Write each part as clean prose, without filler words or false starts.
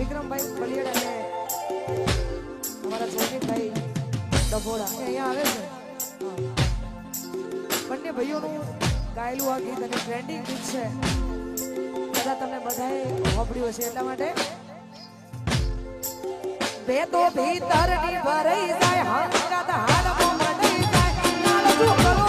વિક્રમભાઈ બલિયડ અને અમારા જોગીભાઈ ડભોડા એ અહીંયા આવે છે. બંને ભાઈઓનું ગાયેલું આ ગીત અને ટ્રેન્ડિંગ ગીત છે. કદાચ તમે બધાએ સાંભળ્યું હશે એટલા માટે બે તો ભીતરની ભરાઈ જાય હંગાત હાડમાં મળી જાય નાલતું કરો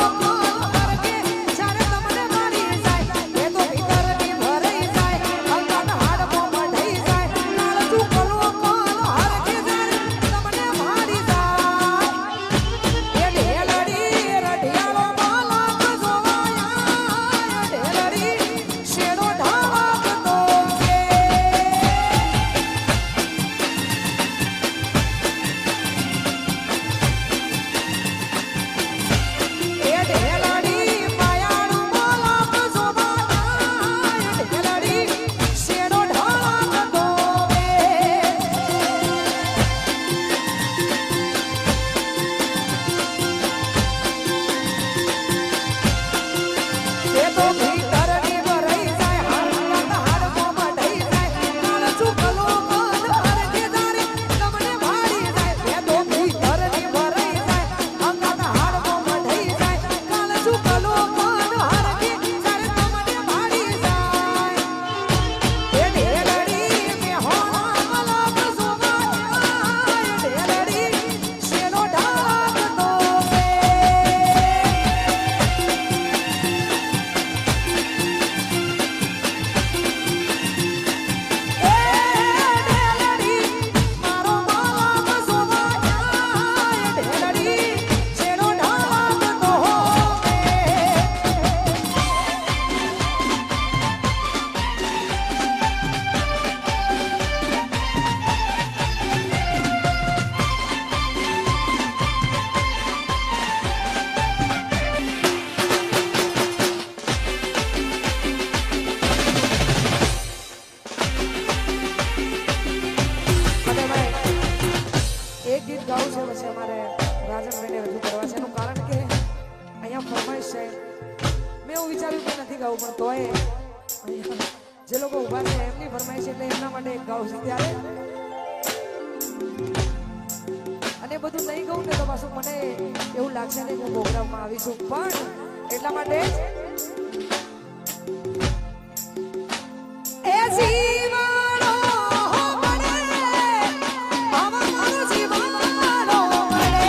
પણ તોય જે લોકો ઉભા છે એમની ફરમાઈશ એટલે એમના માટે એક ગાઉં છું ત્યારે અને બધું નહીં કહું ને તો પાછું મને એવું લાગશે ને કે હું પ્રોગ્રામમાં આવીશું પણ એટલા માટે એ જીવાણો મને આવા મારો જીવાણો મને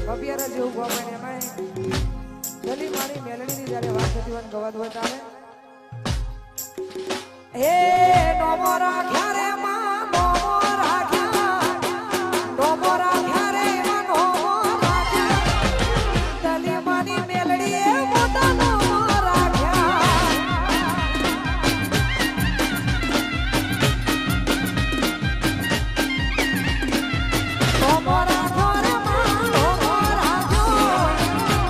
અભિયારા જેવું ગોવાય એમાં ગલી મારી મેલડીની જ્યારે વાત થતી હોય ગવાદ હોય તારે હે નોમો રાખ્યા રે માં નોમો રાખ્યા નોમો રાખ્યા રે માં નોમો રાખ્યા ગલી મારી મેલડીએ મોટા નોમો રાખ્યા નોમો રાખ્યો રે માં નોમો રાખ્યો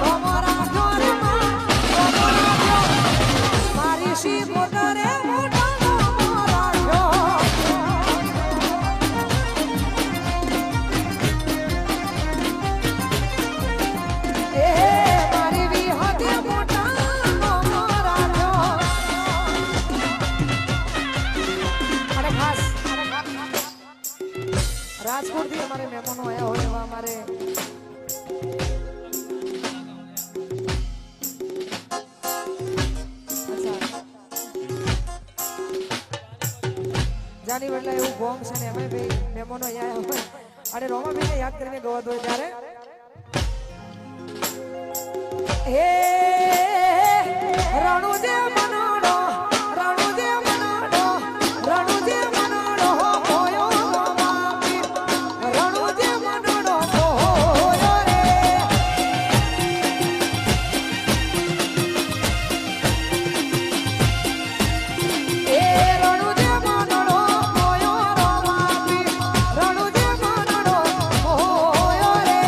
નોમો રાખ્યો રે માં નોમો રાખ્યો મારી શી મોટરે રાજકોટ થી અમારે મહેમાનો આયા હોય એવા અમારે જાની વડલા એવું બોમ્બ છે ને એમાં ભાઈ મહેમાનો આયા હોય અને રોમાભાઈને યાદ કરીને ગવાત હોય ત્યારે હે રણુજે મનાડો રણુજે મનાડો રણુજે મનાડો હોયો રોમાપી રણુજે મનાડો હોયો રે એ રણુજે મનાડો હોયો રોમાપી રણુજે મનાડો હોયો રે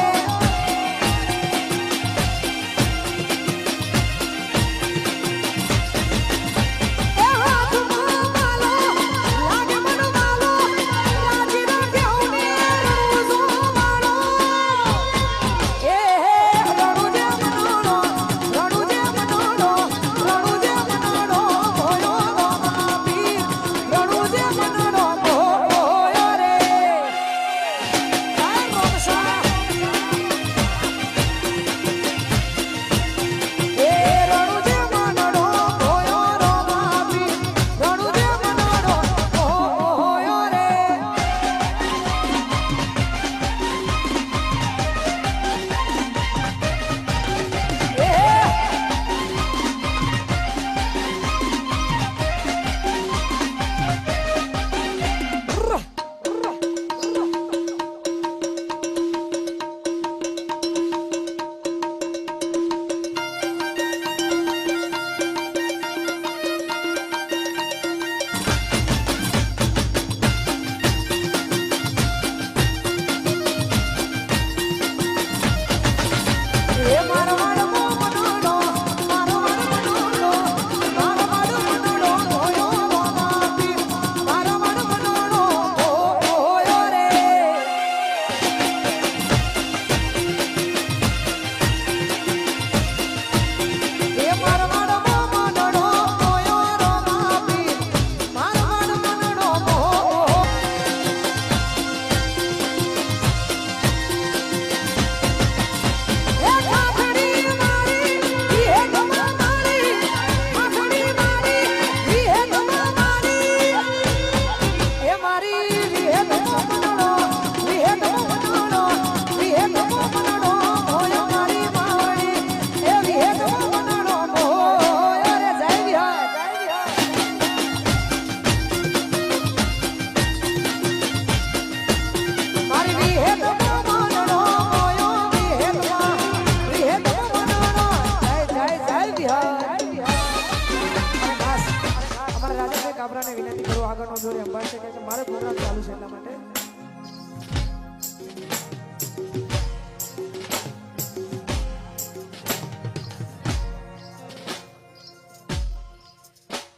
કાબરાને વિનંતી કરું આગળનો જોડે અંબાશે કે મારો પ્રોગ્રામ ચાલુ છે એટલા માટે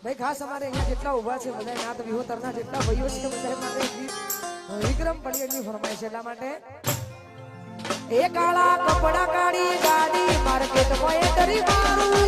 ભાઈ ખાસ અમારે અહીંયા જેટલા ઊભા છે બધા નાત વિહોતરના જેટલા ભાઈઓ છે બધા માટે વિક્રમ પડિયાની ફરમાઈશ એટલા માટે એ કાળા કપડા કાઢી ગાડી માર્કેટ માં એ તરી મારું